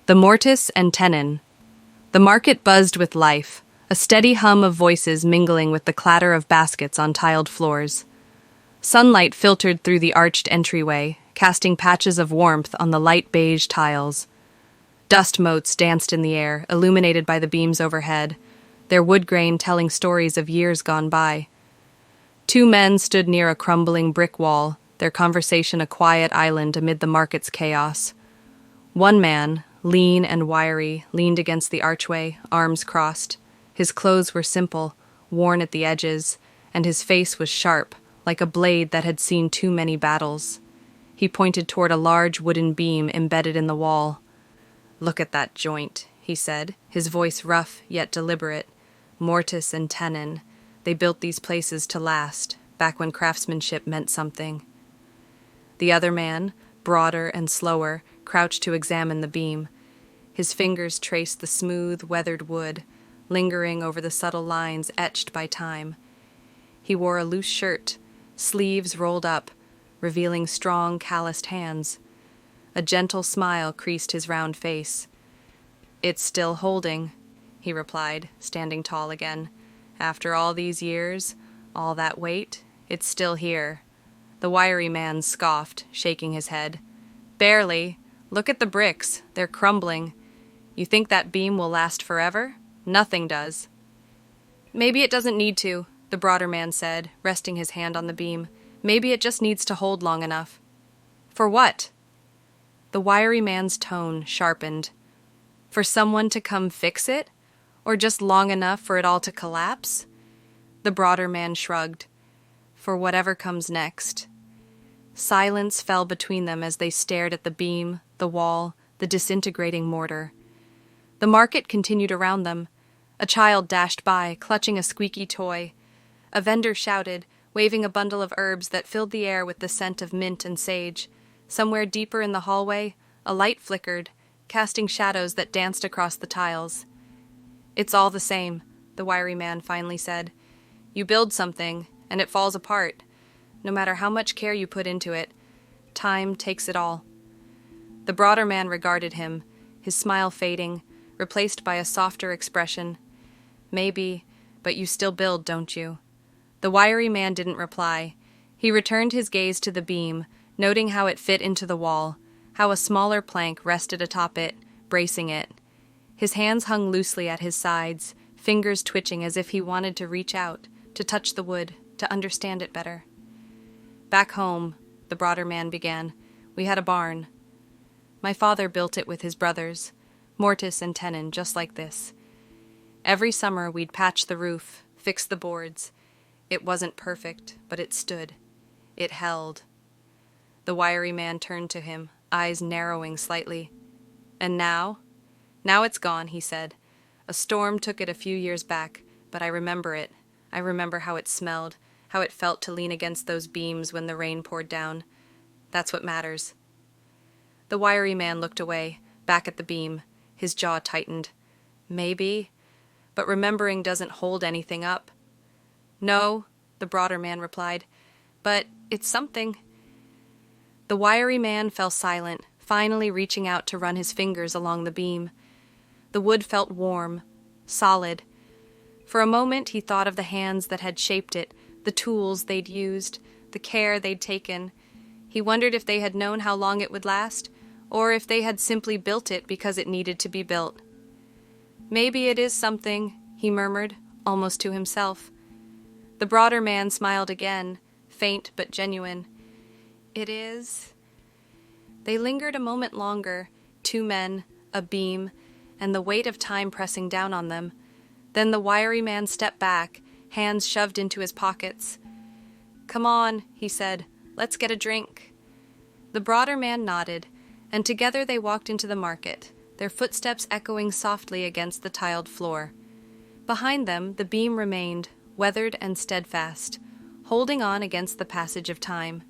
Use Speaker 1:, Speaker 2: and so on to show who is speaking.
Speaker 1: The Mortise and Tenon. The market buzzed with life, a steady hum of voices mingling with the clatter of baskets on tiled floors. Sunlight filtered through the arched entryway, casting patches of warmth on the light beige tiles. Dust motes danced in the air, illuminated by the beams overhead, their wood grain telling stories of years gone by. Two men stood near a crumbling brick wall, their conversation a quiet island amid the market's chaos. One man, lean and wiry, leaned against the archway, arms crossed. His clothes were simple, worn at the edges, and his face was sharp, like a blade that had seen too many battles. He pointed toward a large wooden beam embedded in the wall. "Look at that joint," he said, his voice rough yet deliberate. "Mortise and Tenon. They built these places to last, back when craftsmanship meant something." The other man, broader and slower, crouched to examine the beam. His fingers traced the smooth, weathered wood, lingering over the subtle lines etched by time. He wore a loose shirt, sleeves rolled up, revealing strong, calloused hands. A gentle smile creased his round face. "It's still holding," he replied, standing tall again. "After all these years, all that weight, it's still here." The wiry man scoffed, shaking his head. "Barely. Look at the bricks. They're crumbling. You think that beam will last forever? Nothing does." "Maybe it doesn't need to," the broader man said, resting his hand on the beam. "Maybe it just needs to hold long enough." "For what?" The wiry man's tone sharpened. "For someone to come fix it? Or just long enough for it all to collapse?" The broader man shrugged. "For whatever comes next." Silence fell between them as they stared at the beam, the wall, the disintegrating mortar. The market continued around them. A child dashed by, clutching a squeaky toy. A vendor shouted, waving a bundle of herbs that filled the air with the scent of mint and sage. Somewhere deeper in the hallway, a light flickered, casting shadows that danced across the tiles. "It's all the same," the wiry man finally said. "You build something, and it falls apart. No matter how much care you put into it, time takes it all." The broader man regarded him, his smile fading, replaced by a softer expression. "Maybe, but you still build, don't you?" The wiry man didn't reply. He returned his gaze to the beam, noting how it fit into the wall, how a smaller plank rested atop it, bracing it. His hands hung loosely at his sides, fingers twitching as if he wanted to reach out, to touch the wood, to understand it better. "Back home," the broader man began, "we had a barn. My father built it with his brothers, Mortise and Tenon, just like this. Every summer we'd patch the roof, fix the boards. It wasn't perfect, but it stood. It held." The wiry man turned to him, eyes narrowing slightly. "And now? Now it's gone," he said. "A storm took it a few years back, but I remember it. I remember how it smelled, how it felt to lean against those beams when the rain poured down. That's what matters." The wiry man looked away, back at the beam. His jaw tightened. "Maybe, but remembering doesn't hold anything up." "No," the broader man replied, "but it's something." The wiry man fell silent, finally reaching out to run his fingers along the beam. The wood felt warm, solid. For a moment he thought of the hands that had shaped it, the tools they'd used, the care they'd taken. He wondered if they had known how long it would last, or if they had simply built it because it needed to be built. "Maybe it is something," he murmured, almost to himself. The broader man smiled again, faint but genuine. "It is." They lingered a moment longer, two men, a beam, and the weight of time pressing down on them. Then the wiry man stepped back, hands shoved into his pockets. "Come on," he said, "let's get a drink." The broader man nodded, and together they walked into the market, their footsteps echoing softly against the tiled floor. Behind them, the beam remained, weathered and steadfast, holding on against the passage of time.